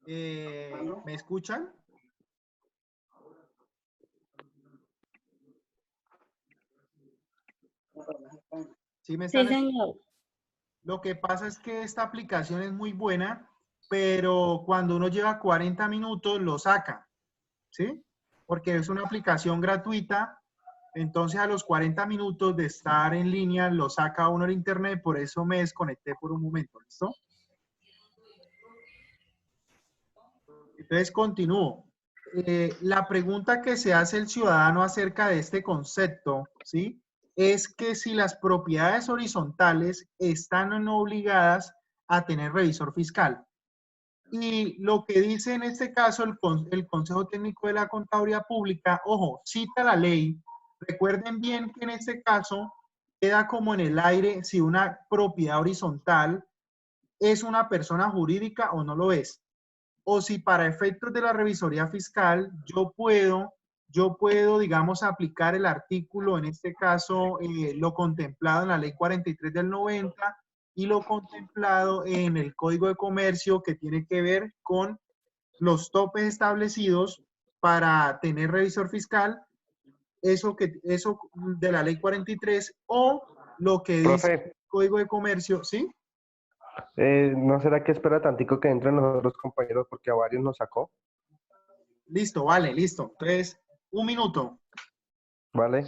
¿Me escuchan? ¿Sí me Sí, están escuchando? señor. Lo que pasa es que esta aplicación es muy buena, pero cuando uno lleva 40 minutos lo saca, ¿sí? Porque es una aplicación gratuita, entonces a los 40 minutos de estar en línea lo saca uno el internet, por eso me desconecté por un momento, ¿listo? Entonces continúo. La pregunta que se hace el ciudadano acerca de este concepto, ¿sí? Es que si las propiedades horizontales están o no obligadas a tener revisor fiscal. Y lo que dice en este caso el Consejo Técnico de la Contaduría Pública, ojo, cita la ley. Recuerden bien que en este caso queda como en el aire si una propiedad horizontal es una persona jurídica o no lo es, o si para efectos de la revisoría fiscal yo puedo, digamos, aplicar el artículo, en este caso, lo contemplado en la ley 43 del 90 y lo contemplado en el Código de Comercio que tiene que ver con los topes establecidos para tener revisor fiscal, eso de la ley 43 o lo que dice Profe, el Código de Comercio, ¿sí? ¿no será que espera tantico que entren los otros compañeros porque a varios nos sacó? Listo, vale, listo. Entonces, un minuto. ¿Vale?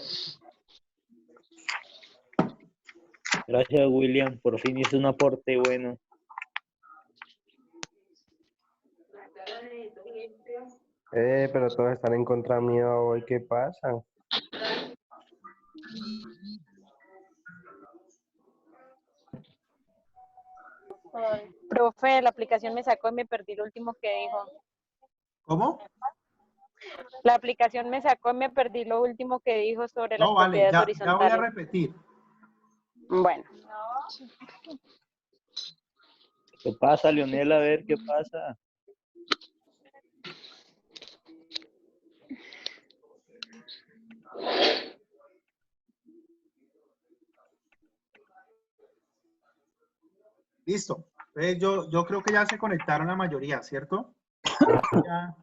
Gracias, William. Por fin hizo un aporte bueno. Pero todos están en contra mío hoy. ¿Qué pasa? Profe, la aplicación me sacó y me perdí lo último que dijo. ¿Cómo? La aplicación me sacó y me perdí lo último que dijo sobre las No, vale, propiedades ya voy a horizontales. repetir. Bueno, ¿Qué pasa, Leonel? A ver, ¿qué pasa? Listo. Entonces, yo creo que ya se conectaron la mayoría, ¿cierto? Ya,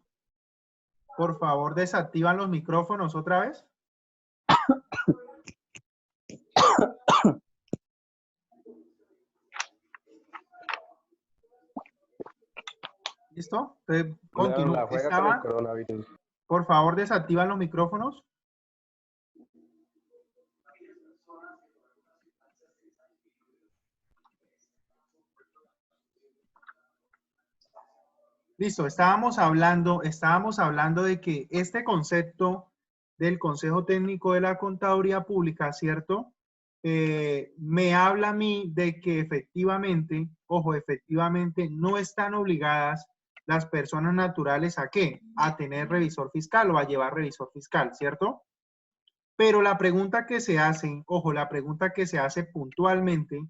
por favor, desactivan los micrófonos otra vez. ¿Listo? Entonces, Claro, continúo. la juega con el Estaba, coronavirus. por favor, desactivan los micrófonos. Listo, estábamos hablando de que este concepto del Consejo Técnico de la Contaduría Pública, ¿cierto? Me habla a mí de que efectivamente, ojo, efectivamente no están obligadas las personas naturales ¿a qué? A tener revisor fiscal o a llevar revisor fiscal, ¿cierto? Pero la pregunta que se hace, ojo, la pregunta que se hace puntualmente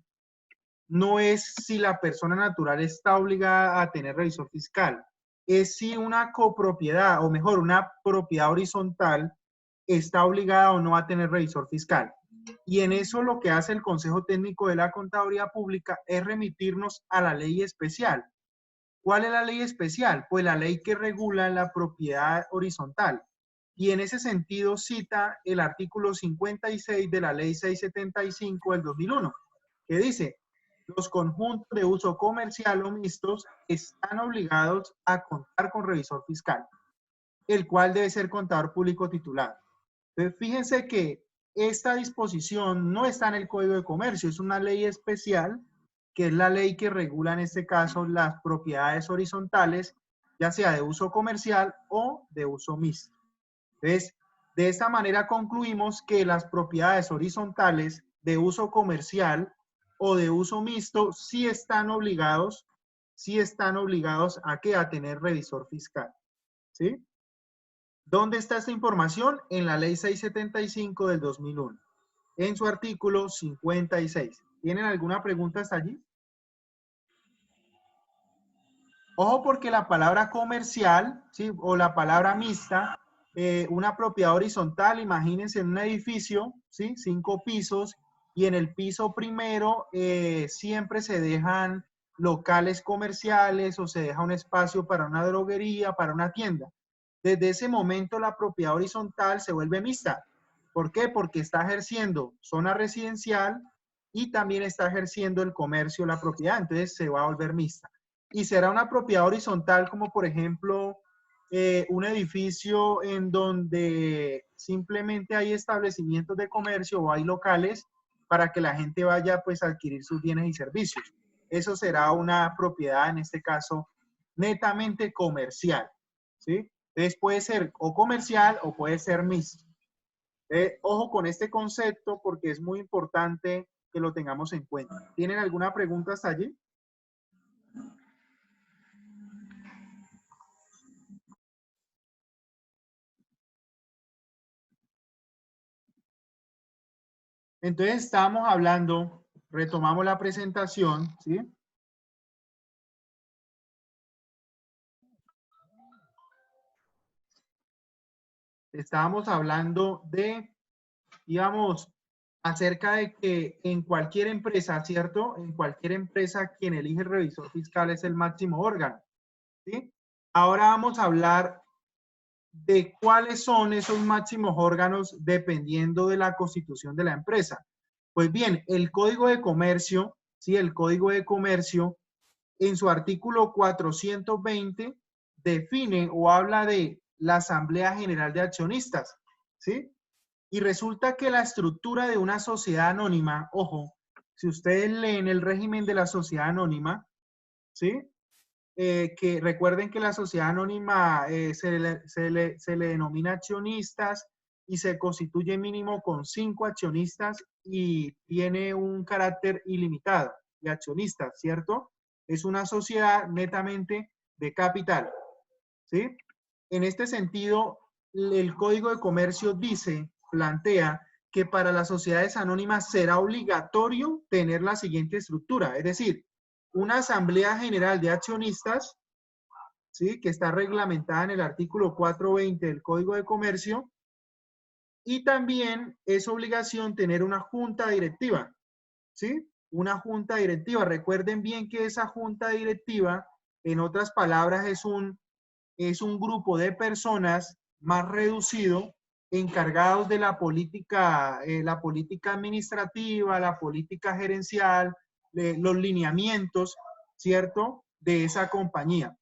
no es si la persona natural está obligada a tener revisor fiscal, es si una copropiedad, o mejor, una propiedad horizontal está obligada o no a tener revisor fiscal. Y en eso lo que hace el Consejo Técnico de la Contaduría Pública es remitirnos a la ley especial. ¿Cuál es la ley especial? Pues la ley que regula la propiedad horizontal. Y en ese sentido cita el artículo 56 de la ley 675 del 2001, que dice, los conjuntos de uso comercial o mixtos están obligados a contar con revisor fiscal, el cual debe ser contador público titulado. Entonces, fíjense que esta disposición no está en el Código de Comercio, es una ley especial, que es la ley que regula en este caso las propiedades horizontales, ya sea de uso comercial o de uso mixto. Entonces, de esta manera concluimos que las propiedades horizontales de uso comercial o de uso mixto sí están obligados a que a tener revisor fiscal, ¿sí? ¿Dónde está esta información? En la ley 675 del 2001, en su artículo 56. ¿Tienen alguna pregunta hasta allí? Ojo porque la palabra comercial, ¿sí? O la palabra mixta, una propiedad horizontal, imagínense en un edificio, ¿sí? 5 pisos, y en el piso primero siempre se dejan locales comerciales o se deja un espacio para una droguería, para una tienda. Desde ese momento la propiedad horizontal se vuelve mixta. ¿Por qué? Porque está ejerciendo zona residencial y también está ejerciendo el comercio, la propiedad, entonces se va a volver mixta. Y será una propiedad horizontal como por ejemplo un edificio en donde simplemente hay establecimientos de comercio o hay locales para que la gente vaya pues a adquirir sus bienes y servicios. Eso será una propiedad, en este caso, netamente comercial, ¿sí? Entonces puede ser o comercial o puede ser mixto. Ojo con este concepto porque es muy importante que lo tengamos en cuenta. ¿Tienen alguna pregunta hasta allí? Entonces estábamos hablando, retomamos la presentación, ¿sí? Estábamos hablando de, digamos, acerca de que en cualquier empresa, ¿cierto? En cualquier empresa quien elige el revisor fiscal es el máximo órgano, ¿sí? Ahora vamos a hablar de cuáles son esos máximos órganos dependiendo de la constitución de la empresa. Pues bien, el Código de Comercio, ¿sí? El Código de Comercio, en su artículo 420, define o habla de la Asamblea General de Accionistas, ¿sí? Y resulta que la estructura de una sociedad anónima, ojo, si ustedes leen el régimen de la sociedad anónima, ¿sí? Que recuerden que la sociedad anónima se le denomina accionistas y se constituye mínimo con 5 accionistas y tiene un carácter ilimitado de accionistas, ¿cierto? Es una sociedad netamente de capital, ¿sí? En este sentido, el Código de Comercio dice, plantea que para las sociedades anónimas será obligatorio tener la siguiente estructura, es decir, una asamblea general de accionistas, ¿sí? Que está reglamentada en el artículo 420 del Código de Comercio, y también es obligación tener una junta directiva, ¿sí? Una junta directiva. Recuerden bien que esa junta directiva, en otras palabras, es un grupo de personas más reducido encargados de la política administrativa, la política gerencial, los lineamientos, ¿cierto? De esa compañía.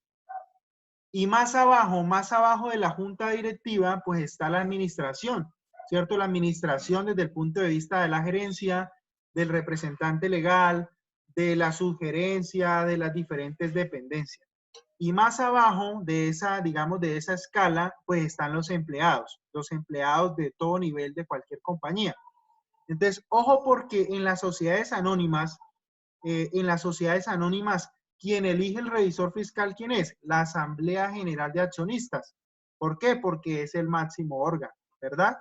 Y más abajo de la junta directiva, pues está la administración, ¿cierto? La administración desde el punto de vista de la gerencia, del representante legal, de la sugerencia, de las diferentes dependencias. Y más abajo de esa, digamos, de esa escala, pues están los empleados de todo nivel de cualquier compañía. Entonces, ojo porque en las sociedades anónimas, quien elige el revisor fiscal, ¿quién es? La Asamblea General de Accionistas. ¿Por qué? Porque es el máximo órgano, ¿verdad?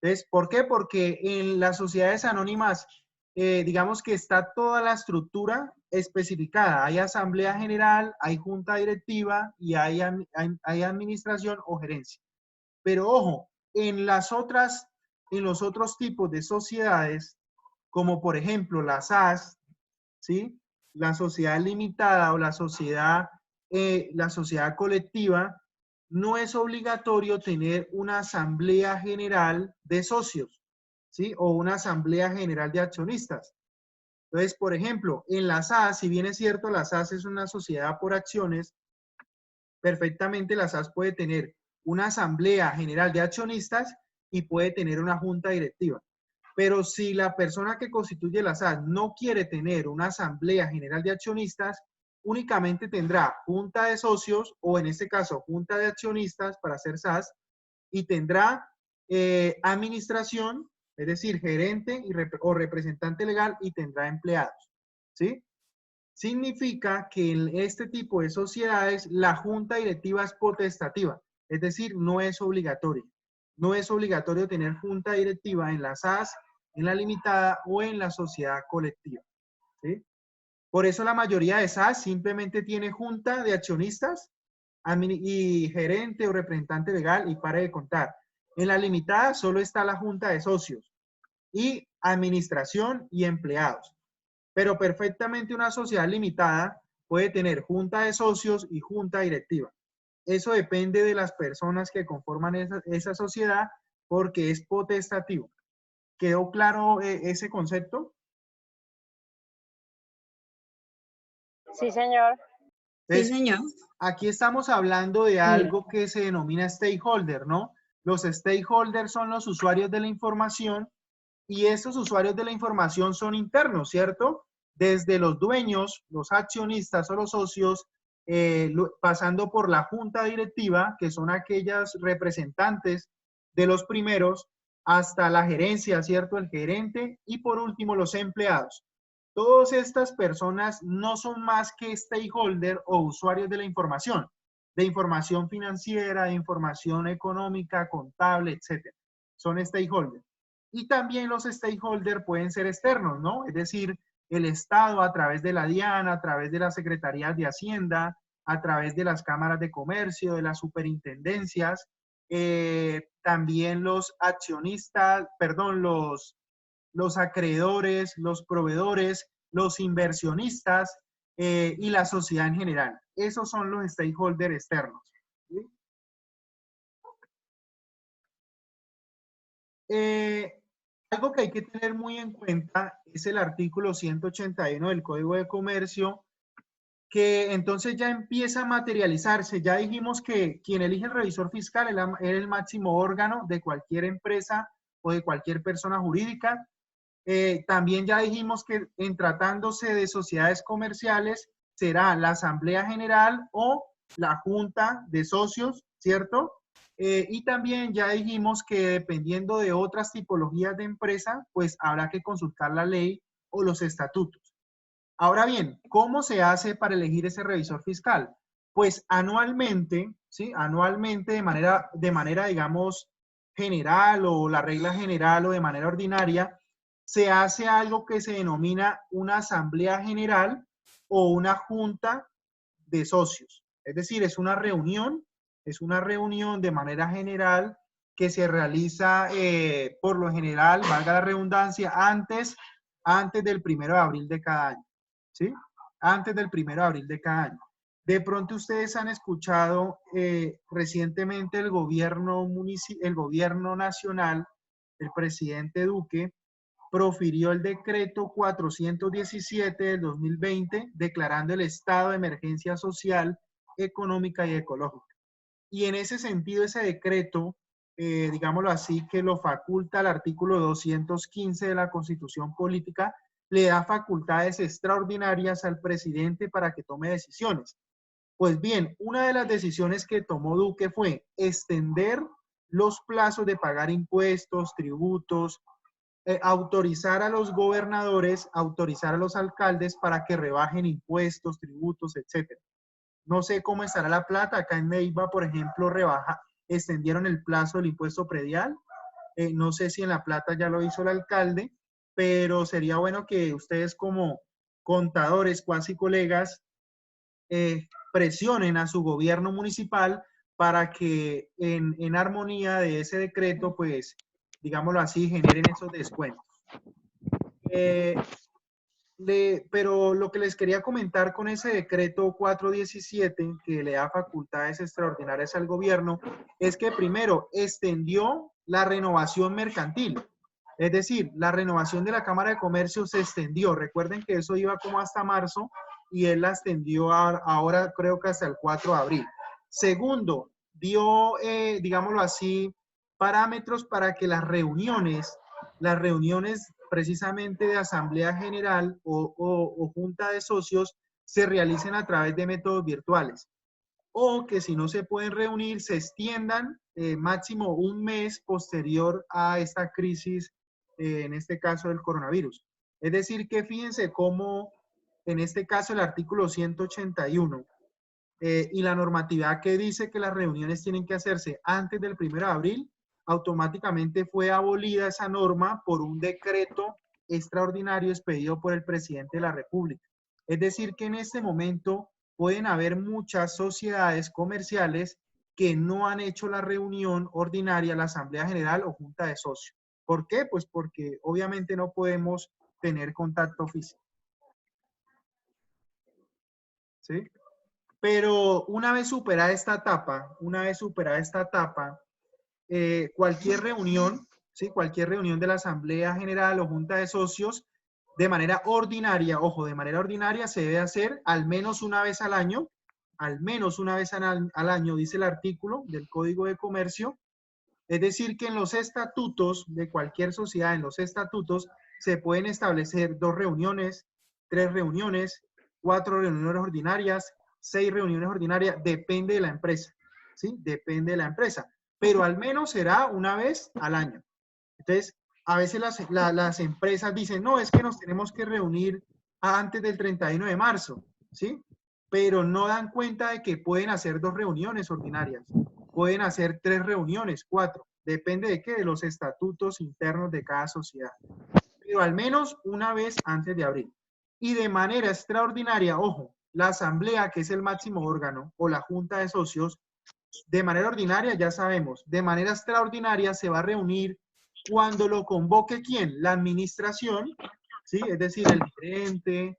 Entonces, ¿por qué? Porque en las sociedades anónimas, digamos que está toda la estructura especificada. Hay asamblea general, hay junta directiva y hay administración o gerencia. Pero ojo, en los otros tipos de sociedades, como por ejemplo las SAS, ¿sí? La sociedad limitada o la sociedad colectiva, no es obligatorio tener una asamblea general de socios, ¿sí? O una asamblea general de accionistas. Entonces, por ejemplo, en la SAS, si bien es cierto, la SAS es una sociedad por acciones, perfectamente la SAS puede tener una asamblea general de accionistas y puede tener una junta directiva. Pero si la persona que constituye la SAS no quiere tener una asamblea general de accionistas, únicamente tendrá junta de socios o en este caso junta de accionistas para hacer SAS y tendrá administración, es decir, gerente o representante legal y tendrá empleados, ¿sí? Significa que en este tipo de sociedades la junta directiva es potestativa, es decir, no es obligatoria. No es obligatorio tener junta directiva en la SAS, en la limitada o en la sociedad colectiva, ¿sí? Por eso la mayoría de SAS simplemente tiene junta de accionistas y gerente o representante legal y pare de contar. En la limitada solo está la junta de socios y administración y empleados. pero perfectamente una sociedad limitada puede tener junta de socios y junta directiva. Eso depende de las personas que conforman esa sociedad porque es potestativo. ¿Quedó claro ese concepto? Sí, señor. Sí, Entonces, señor. aquí estamos hablando de algo que se denomina stakeholder, ¿no? Los stakeholders son los usuarios de la información y esos usuarios de la información son internos, ¿cierto? Desde los dueños, los accionistas o los socios, pasando por la junta directiva, que son aquellas representantes de los primeros, hasta la gerencia, ¿cierto? El gerente y por último los empleados. Todas estas personas no son más que stakeholder o usuarios de información financiera, de información económica, contable, etcétera. Son stakeholders. Y también los stakeholders pueden ser externos, ¿no? Es decir, el Estado a través de la DIAN, a través de las secretarías de Hacienda, a través de las cámaras de comercio, de las superintendencias, también los accionistas, perdón, los acreedores, los proveedores, los inversionistas y la sociedad en general. Esos son los stakeholders externos. ¿Sí? Algo que hay que tener muy en cuenta es el artículo 181 del Código de Comercio, que entonces ya empieza a materializarse. Ya dijimos que quien elige el revisor fiscal es el máximo órgano de cualquier empresa o de cualquier persona jurídica. También ya dijimos que en tratándose de sociedades comerciales será la Asamblea General o la Junta de Socios, ¿cierto? Y también ya dijimos que dependiendo de otras tipologías de empresa, pues habrá que consultar la ley o los estatutos. Ahora bien, ¿cómo se hace para elegir ese revisor fiscal? Pues anualmente, ¿sí? Anualmente de manera, digamos, general o la regla general o de manera ordinaria, se hace algo que se denomina una asamblea general o una junta de socios. Es decir, es una reunión de manera general que se realiza por lo general, valga la redundancia, antes del 1 de abril de cada año. ¿Sí? Antes del 1 de abril de cada año. De pronto ustedes han escuchado recientemente el gobierno nacional, el presidente Duque, profirió el decreto 417 del 2020 declarando el estado de emergencia social, económica y ecológica. Y en ese sentido, ese decreto, digámoslo así, que lo faculta el artículo 215 de la Constitución Política, le da facultades extraordinarias al presidente para que tome decisiones. Pues bien, una de las decisiones que tomó Duque fue extender los plazos de pagar impuestos, tributos, autorizar a los gobernadores, autorizar a los alcaldes para que rebajen impuestos, tributos, etcétera. No sé cómo estará la plata. Acá en Neiva, por ejemplo, extendieron el plazo del impuesto predial. No sé si en La Plata ya lo hizo el alcalde, pero sería bueno que ustedes como contadores, cuasi colegas, presionen a su gobierno municipal para que en armonía de ese decreto, pues, digámoslo así, generen esos descuentos. Pero lo que les quería comentar con ese decreto 417, que le da facultades extraordinarias al gobierno, es que primero extendió la renovación mercantil. Es decir, la renovación de la Cámara de Comercio se extendió. Recuerden que eso iba como hasta marzo y él la extendió ahora creo que hasta el 4 de abril. Segundo, dio, digámoslo así, parámetros para que las reuniones precisamente de asamblea general o junta de socios se realicen a través de métodos virtuales o que si no se pueden reunir se extiendan máximo un mes posterior a esta crisis, en este caso del coronavirus. Es decir, que fíjense cómo en este caso el artículo 181 y la normatividad que dice que las reuniones tienen que hacerse antes del 1 de abril, automáticamente fue abolida esa norma por un decreto extraordinario expedido por el presidente de la República. Es decir, que en este momento pueden haber muchas sociedades comerciales que no han hecho la reunión ordinaria, la Asamblea General o Junta de Socios. ¿Por qué? Pues porque obviamente no podemos tener contacto físico. ¿sí? Pero una vez superada esta etapa, cualquier reunión, ¿sí? Cualquier reunión de la Asamblea General o Junta de Socios, de manera ordinaria, ojo, de manera ordinaria se debe hacer al menos una vez al año, dice el artículo del Código de Comercio. Es decir, que en los estatutos de cualquier sociedad, en los estatutos, se pueden establecer 2 reuniones, 3 reuniones, 4 reuniones ordinarias, 6 reuniones ordinarias, depende de la empresa, ¿sí? Depende de la empresa, pero al menos será una vez al año. Entonces, a veces las empresas dicen, no, es que nos tenemos que reunir antes del 31 de marzo, ¿sí? Pero no dan cuenta de que pueden hacer 2 reuniones ordinarias, pueden hacer 3 reuniones, 4, depende de qué, de los estatutos internos de cada sociedad, pero al menos una vez antes de abril. Y de manera extraordinaria, ojo, la asamblea, que es el máximo órgano, o la junta de socios, de manera ordinaria, ya sabemos, de manera extraordinaria se va a reunir cuando lo convoque ¿quién? La administración, ¿sí? Es decir, el gerente,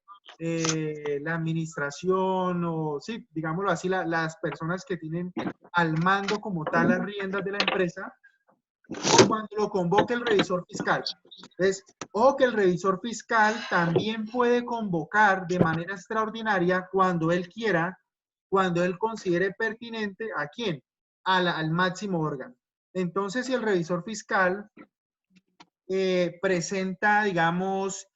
la administración, o sí, digámoslo así, las personas que tienen al mando como tal las riendas de la empresa, o cuando lo convoque el revisor fiscal. Entonces, o que el revisor fiscal también puede convocar de manera extraordinaria cuando él quiera, cuando él considere pertinente, ¿a quién? Al máximo órgano. Entonces, si el revisor fiscal presenta, digamos,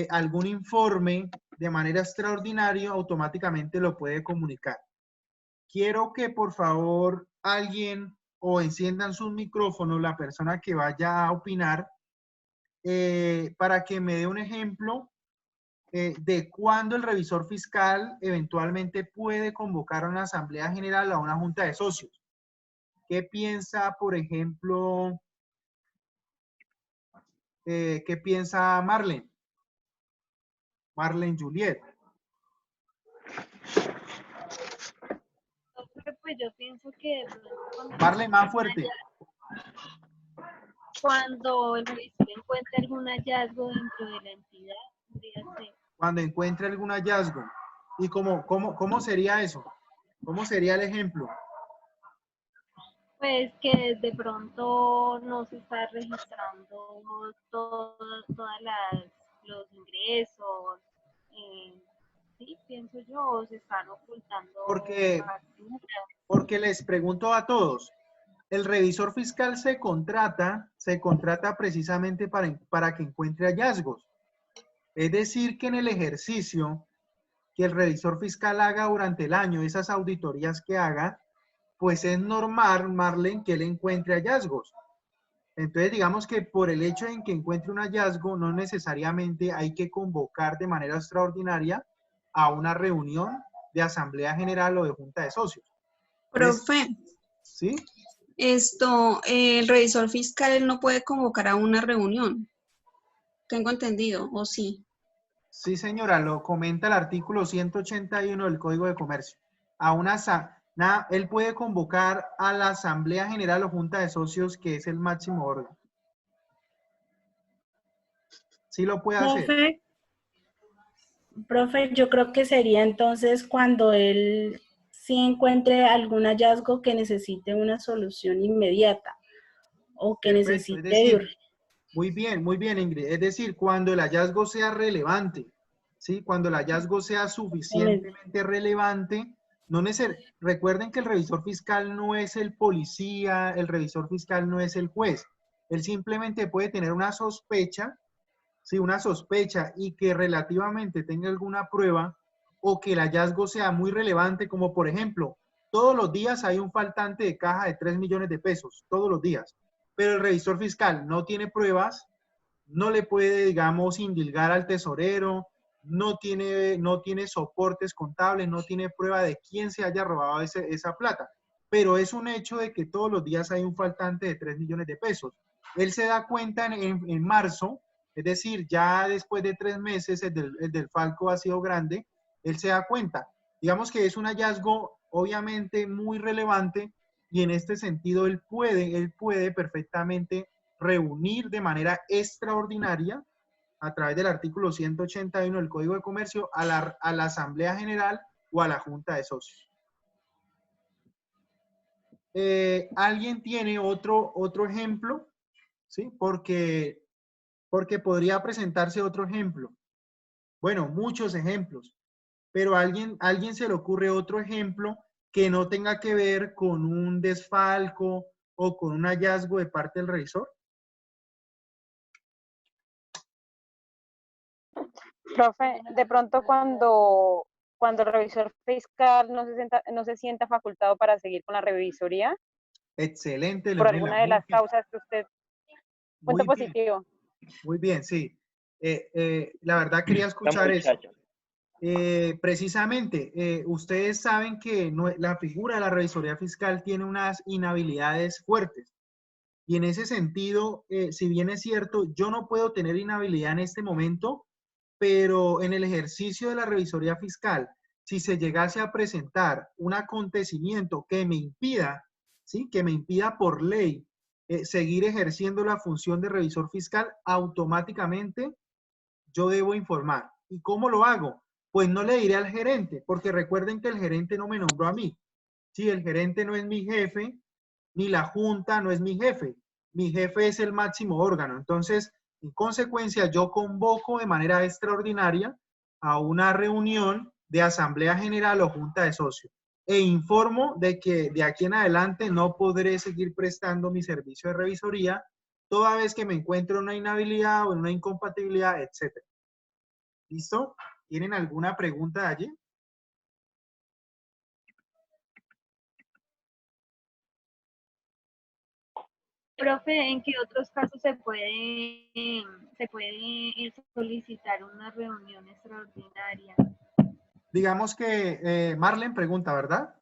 algún informe de manera extraordinaria, automáticamente lo puede comunicar. Quiero que por favor alguien o enciendan sus micrófonos, la persona que vaya a opinar, para que me dé un ejemplo de cuándo el revisor fiscal eventualmente puede convocar a una asamblea general o a una junta de socios. ¿Qué piensa, por ejemplo, qué piensa Marlene? Marlene Juliet. Pues yo pienso que de pronto Marlene, más fuerte. cuando el revisor encuentre algún hallazgo dentro de la entidad, podría ser. Cuando encuentre algún hallazgo. ¿Y cómo sería eso? ¿Cómo sería el ejemplo? Pues que de pronto no se está registrando todas los ingresos, sí, pienso yo, o se están ocultando facturas. Porque les pregunto a todos, el revisor fiscal se contrata precisamente para que encuentre hallazgos. Es decir, que en el ejercicio que el revisor fiscal haga durante el año, esas auditorías que haga, pues es normal, Marlene, que él encuentre hallazgos. Entonces, digamos que por el hecho de que encuentre un hallazgo, no necesariamente hay que convocar de manera extraordinaria a una reunión de asamblea general o de junta de socios. Profe, ¿Sí? el revisor fiscal él no puede convocar a una reunión. Tengo entendido, ¿o sí? Sí, señora, lo comenta el artículo 181 del Código de Comercio. Él puede convocar a la Asamblea General o Junta de Socios, que es el máximo órgano. Sí lo puede hacer. Profe, yo creo que sería entonces cuando él sí encuentre algún hallazgo que necesite una solución inmediata o que Perfecto, necesite... es decir, muy bien, Ingrid. Es decir, cuando el hallazgo sea relevante, ¿sí? Cuando el hallazgo sea suficientemente relevante, recuerden que el revisor fiscal no es el policía, el revisor fiscal no es el juez. Él simplemente puede tener una sospecha, ¿sí? Una sospecha y que relativamente tenga alguna prueba o que el hallazgo sea muy relevante, como por ejemplo, todos los días hay un faltante de caja de 3 millones de pesos, todos los días. Pero el revisor fiscal no tiene pruebas, no le puede, digamos, indilgar al tesorero, no tiene soportes contables, no tiene prueba de quién se haya robado esa plata. Pero es un hecho de que todos los días hay un faltante de 3 millones de pesos. Él se da cuenta en marzo, es decir, ya después de 3 meses el del Falco ha sido grande, él se da cuenta. Digamos que es un hallazgo obviamente muy relevante y en este sentido él puede perfectamente reunir de manera extraordinaria a través del artículo 181 del Código de Comercio a la Asamblea General o a la junta de socios. ¿Alguien tiene otro ejemplo? ¿Sí? Porque podría presentarse otro ejemplo. Bueno, muchos ejemplos, pero ¿alguien se le ocurre otro ejemplo que no tenga que ver con un desfalco o con un hallazgo de parte del revisor? Profe, de pronto cuando el revisor fiscal no se sienta facultado para seguir con la revisoría, Excelente, por Leonela. alguna de las causas que usted... Punto Muy bien, positivo. muy bien, sí. La verdad quería escuchar eso. Precisamente, ustedes saben que la figura de la revisoría fiscal tiene unas inhabilidades fuertes. Y en ese sentido, si bien es cierto, yo no puedo tener inhabilidad en este momento, pero en el ejercicio de la revisoría fiscal, si se llegase a presentar un acontecimiento que me impida, ¿sí? Que me impida por ley seguir ejerciendo la función de revisor fiscal, automáticamente yo debo informar. ¿Y cómo lo hago? Pues no le diré al gerente, porque recuerden que el gerente no me nombró a mí. Sí, el gerente no es mi jefe, ni la junta no es mi jefe. Mi jefe es el máximo órgano. Entonces, en consecuencia, yo convoco de manera extraordinaria a una reunión de asamblea general o junta de socios e informo de que de aquí en adelante no podré seguir prestando mi servicio de revisoría toda vez que me encuentro en una inhabilidad o en una incompatibilidad, etc. ¿Listo? ¿Tienen alguna pregunta de allí? Profe, ¿en qué otros casos se puede solicitar una reunión extraordinaria? Digamos que Marlene pregunta, ¿verdad?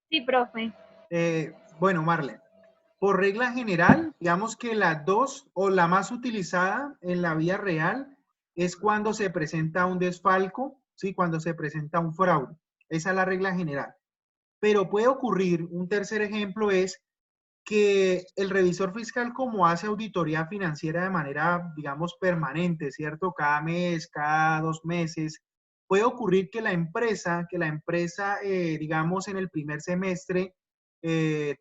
Sí, profe. Bueno, Marlene, por regla general, digamos que las dos o la más utilizada en la vida real es cuando se presenta un desfalco, ¿sí? Cuando se presenta un fraude. Esa es la regla general. Pero puede ocurrir, un tercer ejemplo es que el revisor fiscal, como hace auditoría financiera de manera, digamos, permanente, ¿cierto? Cada mes, cada 2 meses, puede ocurrir que la empresa, digamos, en el primer semestre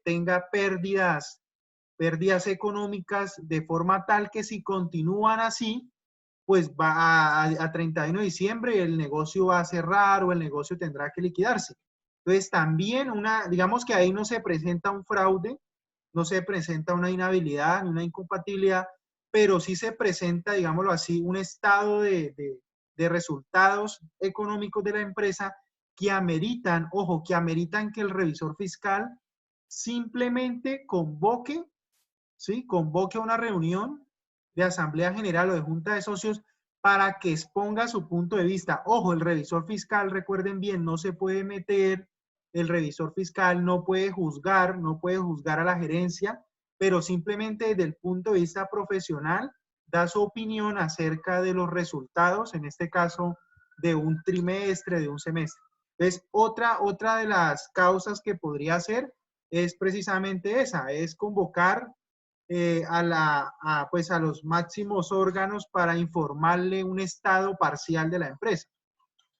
tenga pérdidas económicas de forma tal que si continúan así, pues va a 31 de diciembre el negocio va a cerrar o el negocio tendrá que liquidarse. Entonces también digamos que ahí no se presenta un fraude, no se presenta una inhabilidad ni una incompatibilidad, pero sí se presenta, digámoslo así, un estado de resultados económicos de la empresa que ameritan, ojo, que ameritan que el revisor fiscal simplemente convoque, ¿sí? Convoque una reunión de asamblea general o de junta de socios para que exponga su punto de vista. Ojo, el revisor fiscal, recuerden bien, no se puede meter, el revisor fiscal no puede juzgar a la gerencia, pero simplemente desde el punto de vista profesional da su opinión acerca de los resultados, en este caso de un trimestre, de un semestre. Entonces, otra de las causas que podría hacer es precisamente esa, es convocar pues a los máximos órganos para informarle un estado parcial de la empresa.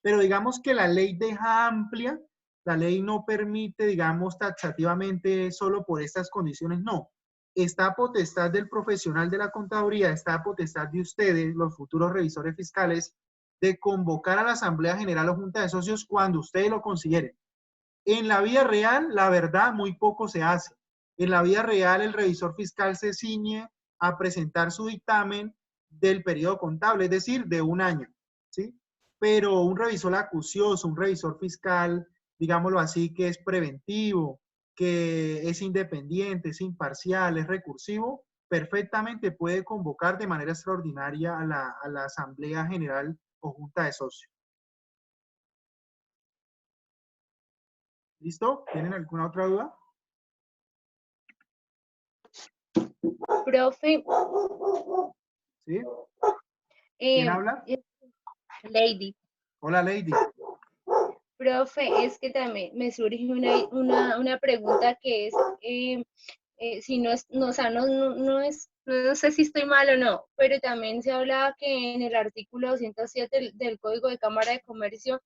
Pero digamos que la ley deja amplia, la ley no permite, digamos, taxativamente solo por estas condiciones, no. Está potestad del profesional de la contaduría, está potestad de ustedes, los futuros revisores fiscales, de convocar a la Asamblea General o Junta de Socios cuando ustedes lo consideren. En la vida real, la verdad, muy poco se hace. En la vida real, el revisor fiscal se ciñe a presentar su dictamen del periodo contable, es decir, de un año, ¿sí? Pero un revisor acucioso, un revisor fiscal, digámoslo así, que es preventivo, que es independiente, es imparcial, es recursivo, perfectamente puede convocar de manera extraordinaria a la Asamblea General o Junta de Socios. ¿Listo? ¿Tienen alguna otra duda? Profe, ¿Sí? ¿Quién habla? Lady. Hola, Lady. Profe, es que también me surge una pregunta que es, si no es, no, o sea, no es no sé si estoy mal o no, pero también se hablaba que en el artículo 207 del Código de Cámara de Comercio,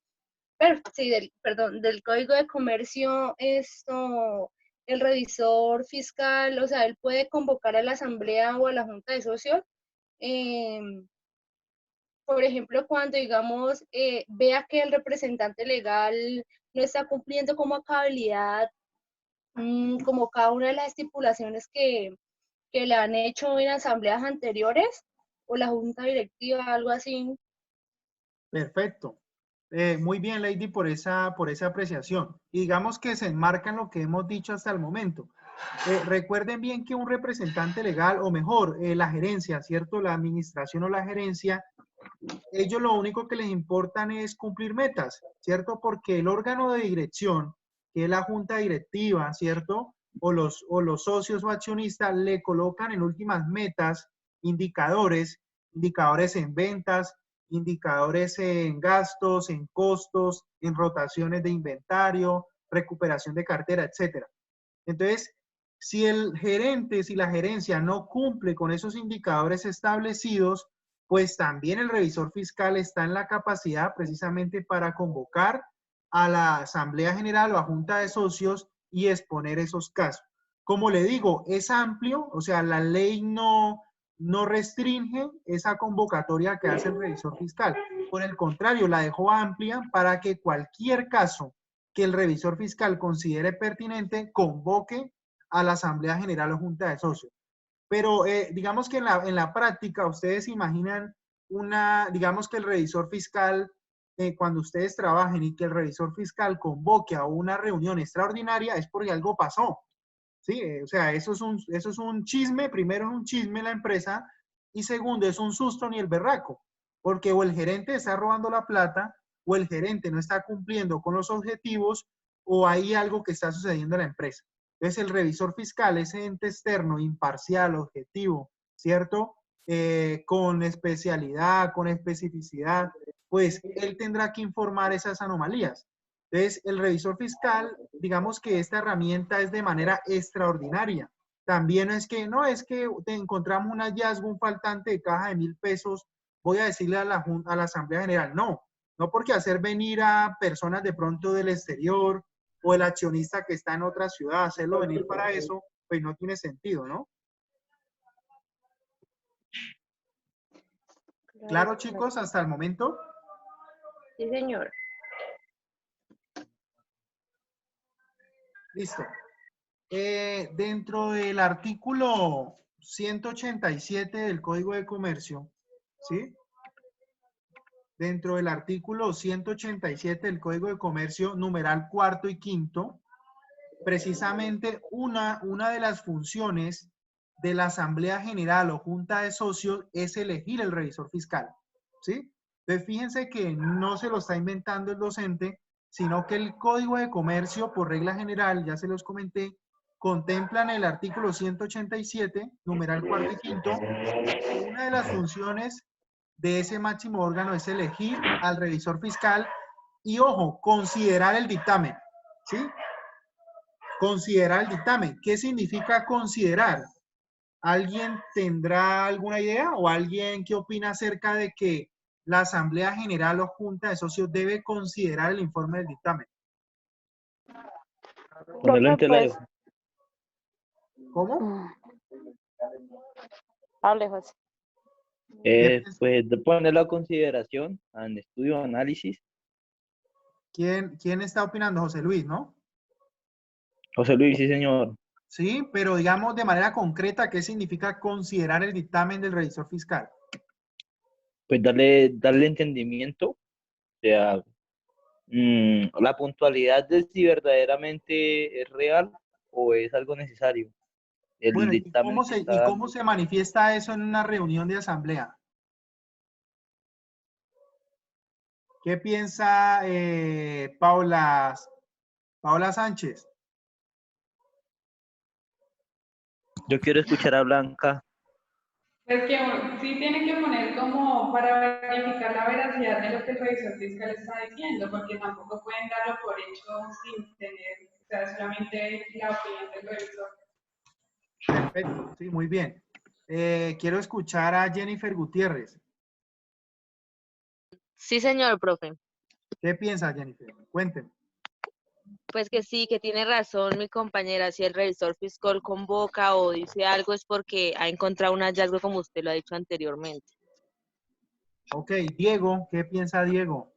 sí, perdón, del Código de Comercio, el revisor fiscal, o sea, él puede convocar a la asamblea o a la junta de socios, por ejemplo, cuando, digamos, vea que el representante legal no está cumpliendo como a cabalidad, como cada una de las estipulaciones que le han hecho en asambleas anteriores, o la junta directiva, algo así. Perfecto. Muy bien, Lady, por esa apreciación. Y digamos que se enmarca en lo que hemos dicho hasta el momento. Recuerden bien que un representante legal, o mejor, la gerencia, ¿cierto? La administración o la gerencia, ellos lo único que les importan es cumplir metas, ¿cierto? Porque el órgano de dirección, que es la junta directiva, ¿cierto? O los socios o accionistas le colocan en últimas metas indicadores en ventas, indicadores en gastos, en costos, en rotaciones de inventario, recuperación de cartera, etcétera. Entonces, si la gerencia no cumple con esos indicadores establecidos, pues también el revisor fiscal está en la capacidad precisamente para convocar a la Asamblea General o a Junta de Socios y exponer esos casos. Como le digo, es amplio, o sea, la ley no restringe esa convocatoria que hace el revisor fiscal. Por el contrario, la dejó amplia para que cualquier caso que el revisor fiscal considere pertinente convoque a la Asamblea General o Junta de Socios. Pero digamos que en la práctica, ustedes imaginan digamos que el revisor fiscal, cuando ustedes trabajen y que el revisor fiscal convoque a una reunión extraordinaria, es porque algo pasó. ¿Sí? O sea, eso es un chisme, primero es un chisme en la empresa, y segundo es un susto ni el berraco, porque o el gerente está robando la plata, o el gerente no está cumpliendo con los objetivos, o hay algo que está sucediendo en la empresa. Entonces, el revisor fiscal, ese ente externo, imparcial, objetivo, ¿cierto? Con especialidad, con especificidad, pues él tendrá que informar esas anomalías. Entonces, el revisor fiscal, digamos que esta herramienta es de manera extraordinaria. También es que te encontramos un hallazgo, un faltante de caja de 1.000 pesos, voy a decirle a la Asamblea General, no porque hacer venir a personas de pronto del exterior o el accionista que está en otra ciudad, hacerlo venir para eso, pues no tiene sentido, ¿no? Claro, chicos, hasta el momento. Sí, señor. Listo. Dentro del artículo 187 del Código de Comercio, ¿sí? Dentro del artículo 187 del Código de Comercio, numeral cuarto y quinto, precisamente una de las funciones de la Asamblea General o Junta de Socios es elegir el revisor fiscal, ¿sí? Entonces, fíjense que no se lo está inventando el docente, sino que el Código de Comercio, por regla general, ya se los comenté, contempla en el artículo 187, numeral cuarto y quinto, que una de las funciones de ese máximo órgano es elegir al revisor fiscal y, ojo, considerar el dictamen, ¿sí? Considerar el dictamen. ¿Qué significa considerar? ¿Alguien tendrá alguna idea o alguien qué opina acerca de que la Asamblea General o Junta de Socios debe considerar el informe del dictamen? Ponerlo en Profe, tela de pues, ¿Cómo? hable, José. Pues de ponerlo a consideración, en estudio, análisis. ¿Quién está opinando? José Luis, ¿no? José Luis, sí, señor. Sí, pero digamos de manera concreta, ¿qué significa considerar el dictamen del revisor fiscal? Pues darle entendimiento, o sea, la puntualidad de si verdaderamente es real o es algo necesario. El Bueno, dictamen que está cómo dando. se manifiesta eso en una reunión de asamblea? ¿Qué piensa Paula Sánchez? Yo quiero escuchar a Blanca. Pues que sí tiene que poner como para verificar la veracidad de lo que el revisor fiscal está diciendo, porque tampoco pueden darlo por hecho sin tener, o sea, solamente la opinión del revisor. Perfecto, sí, muy bien. Quiero escuchar a Jennifer Gutiérrez. Sí, señor, profe. ¿Qué piensa, Jennifer? Cuénteme. Pues que sí, que tiene razón mi compañera. Si el revisor fiscal convoca o dice algo es porque ha encontrado un hallazgo, como usted lo ha dicho anteriormente. Ok, Diego, ¿qué piensa Diego?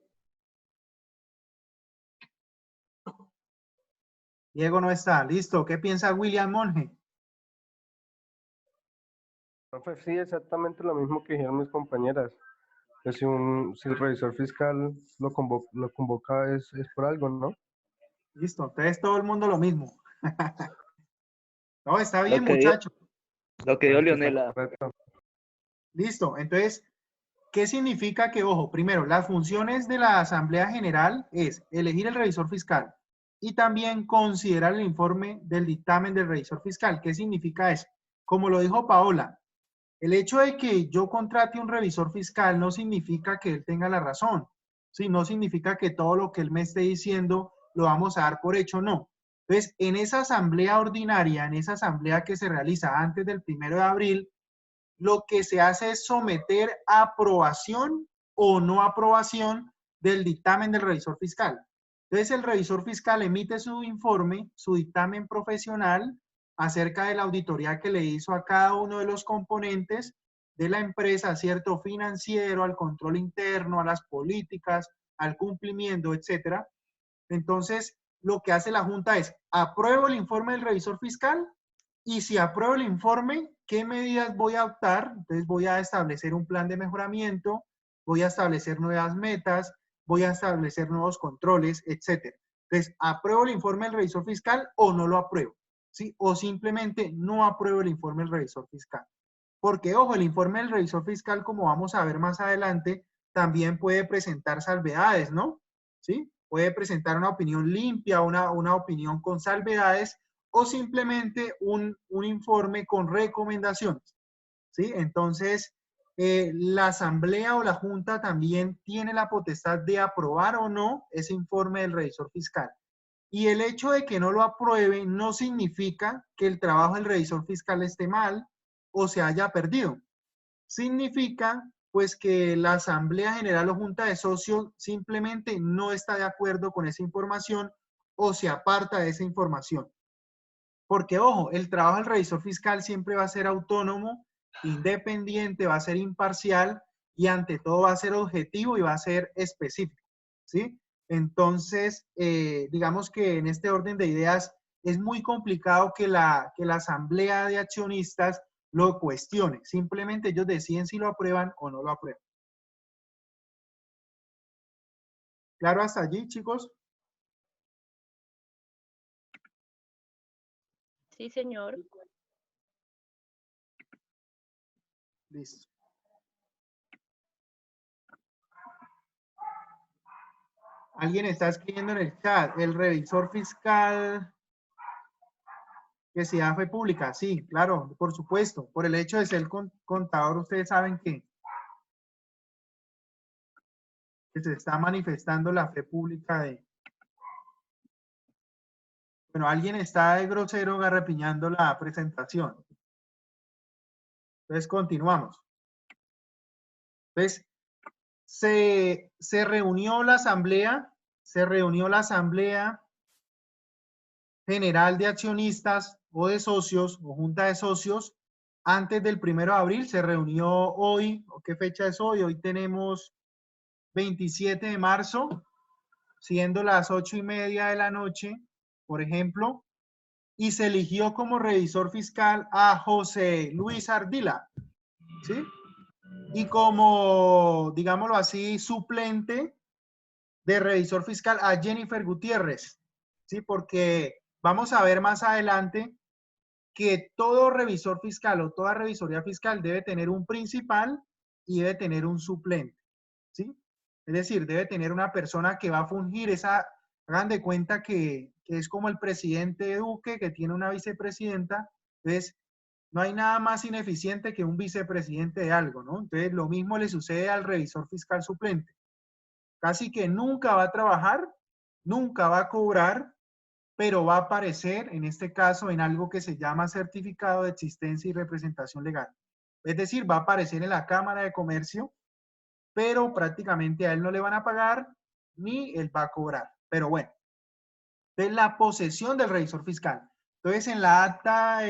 Diego no está. Listo. ¿Qué piensa William Monge? Profe, sí, exactamente lo mismo que dijeron mis compañeras. Que si el revisor fiscal lo convoca es por algo, ¿no? Listo. Entonces todo el mundo lo mismo. No, está Lo bien, que dio, muchachos. lo que dio Parece que está Leonela. correcto. Listo. Entonces, ¿qué significa que, ojo, primero, las funciones de la Asamblea General es elegir el revisor fiscal y también considerar el informe del dictamen del revisor fiscal? ¿Qué significa eso? Como lo dijo Paola, el hecho de que yo contrate un revisor fiscal no significa que él tenga la razón, ¿sí? No significa que todo lo que él me esté diciendo lo vamos a dar por hecho, no. Entonces, en esa asamblea ordinaria, en esa asamblea que se realiza antes del 1 de abril, lo que se hace es someter a aprobación o no aprobación del dictamen del revisor fiscal. Entonces, el revisor fiscal emite su informe, su dictamen profesional acerca de la auditoría que le hizo a cada uno de los componentes de la empresa, cierto financiero, al control interno, a las políticas, al cumplimiento, etcétera. Entonces, lo que hace la Junta es, apruebo el informe del revisor fiscal y si apruebo el informe, ¿qué medidas voy a adoptar? Entonces voy a establecer un plan de mejoramiento, voy a establecer nuevas metas, voy a establecer nuevos controles, etcétera. Entonces, ¿apruebo el informe del revisor fiscal o no lo apruebo? ¿Sí? O simplemente no apruebo el informe del revisor fiscal. Porque, ojo, el informe del revisor fiscal, como vamos a ver más adelante, también puede presentar salvedades, ¿no? ¿Sí? Puede presentar una opinión limpia, una opinión con salvedades o simplemente un informe con recomendaciones, ¿sí? Entonces, la asamblea o la junta también tiene la potestad de aprobar o no ese informe del revisor fiscal. Y el hecho de que no lo apruebe no significa que el trabajo del revisor fiscal esté mal o se haya perdido. Significa pues que la Asamblea General o Junta de Socios simplemente no está de acuerdo con esa información o se aparta de esa información. Porque, ojo, el trabajo del revisor fiscal siempre va a ser autónomo, independiente, va a ser imparcial y ante todo va a ser objetivo y va a ser específico, ¿sí? Entonces, digamos que en este orden de ideas es muy complicado que la asamblea de accionistas lo cuestione. Simplemente ellos deciden si lo aprueban o no lo aprueban. ¿Claro hasta allí, chicos? Sí, señor. Listo. Alguien está escribiendo en el chat, el revisor fiscal que si da fe pública. Sí, claro, por supuesto. Por el hecho de ser contador, ustedes saben que se está manifestando la fe pública de... Bueno, alguien está de grosero garrapiñando la presentación. Entonces, continuamos. Entonces, se reunió la asamblea general de accionistas o de socios o junta de socios antes del 1 de abril. Se reunió hoy. ¿Qué fecha es hoy? Hoy tenemos 27 de marzo, siendo las 8:30 de la noche, por ejemplo, y se eligió como revisor fiscal a José Luis Ardila, ¿sí? Y como, digámoslo así, suplente de revisor fiscal a Jennifer Gutiérrez, ¿sí? Porque vamos a ver más adelante que todo revisor fiscal o toda revisoría fiscal debe tener un principal y debe tener un suplente, ¿sí? Es decir, debe tener una persona que va a fungir esa, hagan de cuenta que es como el presidente Duque, que tiene una vicepresidenta. Entonces, no hay nada más ineficiente que un vicepresidente de algo, ¿no? Entonces, lo mismo le sucede al revisor fiscal suplente. Casi que nunca va a trabajar, nunca va a cobrar, pero va a aparecer, en este caso, en algo que se llama certificado de existencia y representación legal. Es decir, va a aparecer en la Cámara de Comercio, pero prácticamente a él no le van a pagar ni él va a cobrar. Pero bueno, de la posesión del revisor fiscal. Entonces, en la acta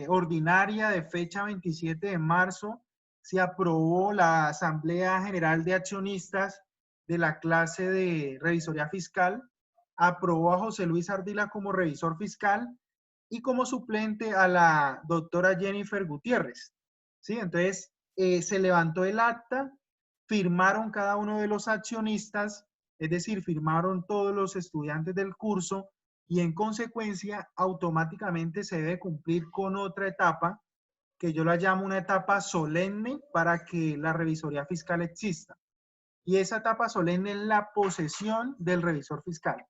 ordinaria de fecha 27 de marzo, se aprobó la Asamblea General de Accionistas de la clase de revisoría fiscal, aprobó a José Luis Ardila como revisor fiscal y como suplente a la doctora Jennifer Gutiérrez. ¿Sí? Entonces, se levantó el acta, firmaron cada uno de los accionistas, es decir, firmaron todos los estudiantes del curso y en consecuencia automáticamente se debe cumplir con otra etapa que yo la llamo una etapa solemne para que la revisoría fiscal exista. Y esa etapa solemne es la posesión del revisor fiscal.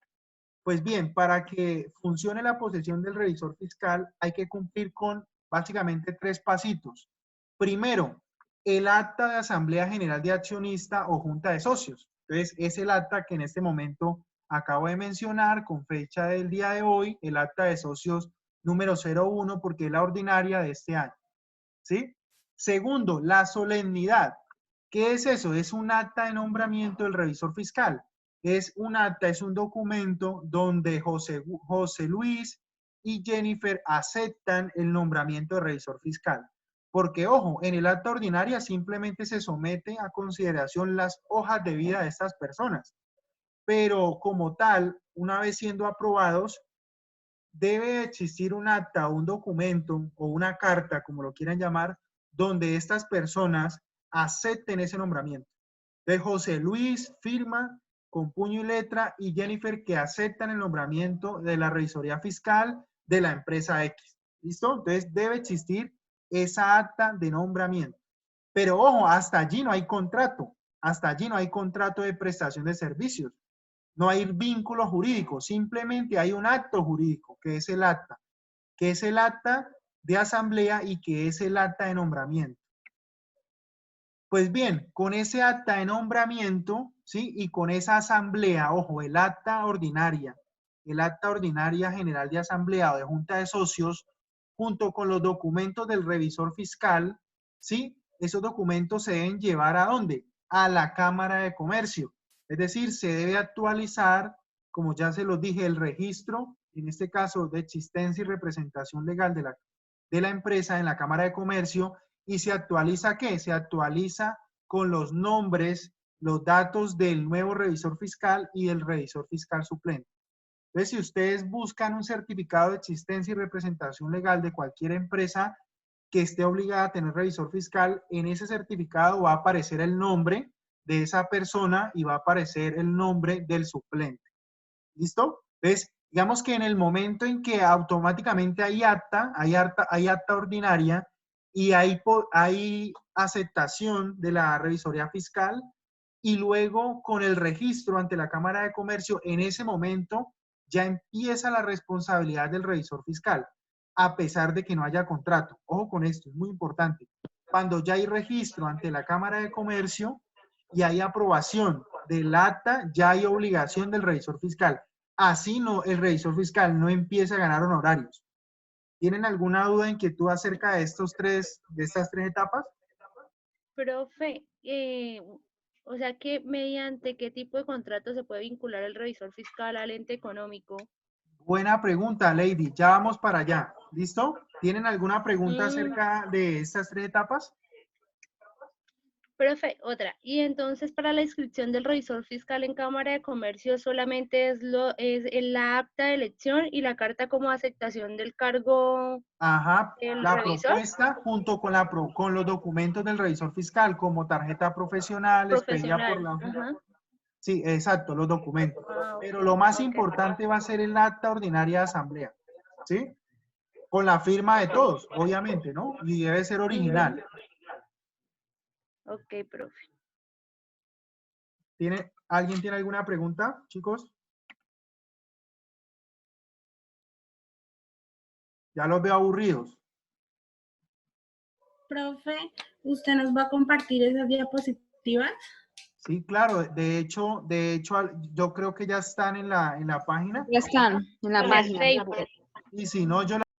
Pues bien, para que funcione la posesión del revisor fiscal hay que cumplir con básicamente 3 pasitos. Primero, el acta de Asamblea General de Accionista o Junta de Socios. Entonces, es el acta que en este momento acabo de mencionar con fecha del día de hoy, el acta de socios número 01, porque es la ordinaria de este año. ¿Sí? Segundo, la solemnidad. ¿Qué es eso? Es un acta de nombramiento del revisor fiscal. Es un acta, es un documento donde José Luis y Jennifer aceptan el nombramiento de revisor fiscal. Porque, ojo, en el acta ordinaria simplemente se somete a consideración las hojas de vida de estas personas. Pero como tal, una vez siendo aprobados, debe existir un acta, un documento o una carta, como lo quieran llamar, donde estas personas acepten ese nombramiento. Entonces, José Luis firma con puño y letra y Jennifer que aceptan el nombramiento de la revisoría fiscal de la empresa X. ¿Listo? Entonces, debe existir esa acta de nombramiento. Pero ojo, hasta allí no hay contrato. Hasta allí no hay contrato de prestación de servicios. No hay vínculo jurídico. Simplemente hay un acto jurídico, que es el acta. Que es el acta de asamblea y que es el acta de nombramiento. Pues bien, con ese acta de nombramiento, ¿sí? Y con esa asamblea, ojo, el acta ordinaria general de asamblea o de junta de socios, junto con los documentos del revisor fiscal, ¿sí? Esos documentos se deben llevar ¿a dónde? A la Cámara de Comercio. Es decir, se debe actualizar, como ya se los dije, el registro, en este caso de existencia y representación legal de la empresa en la Cámara de Comercio. ¿Y se actualiza qué? Se actualiza con los nombres, los datos del nuevo revisor fiscal y del revisor fiscal suplente. Entonces, si ustedes buscan un certificado de existencia y representación legal de cualquier empresa que esté obligada a tener revisor fiscal, en ese certificado va a aparecer el nombre de esa persona y va a aparecer el nombre del suplente. ¿Listo? Entonces, digamos que en el momento en que automáticamente hay acta ordinaria, y hay aceptación de la revisoría fiscal y luego con el registro ante la Cámara de Comercio, en ese momento ya empieza la responsabilidad del revisor fiscal, a pesar de que no haya contrato. Ojo con esto, es muy importante. Cuando ya hay registro ante la Cámara de Comercio y hay aprobación del acta, ya hay obligación del revisor fiscal. Así no, el revisor fiscal no empieza a ganar honorarios. ¿Tienen alguna duda, inquietud acerca de estas tres etapas? Profe, o sea que mediante qué tipo de contrato se puede vincular el revisor fiscal al ente económico. Buena pregunta, Lady. Ya vamos para allá. ¿Listo? ¿Tienen alguna pregunta acerca de estas 3 etapas? Profe, otra. Y entonces para la inscripción del revisor fiscal en Cámara de Comercio solamente es la acta de elección y la carta como aceptación del cargo. Ajá, del la revisor. propuesta junto con los documentos del revisor fiscal, como tarjeta profesional, expedida por la... Ajá. Sí, exacto, los documentos. Pero lo más importante va a ser el acta ordinaria de asamblea, ¿sí? Con la firma de todos, obviamente, ¿no? Y debe ser original. Ok, profe. ¿Alguien tiene alguna pregunta, chicos? Ya los veo aburridos. Profe, ¿usted nos va a compartir esas diapositivas? Sí, claro. De hecho, yo creo que ya están en la página. Ya están en la página. Y si no, yo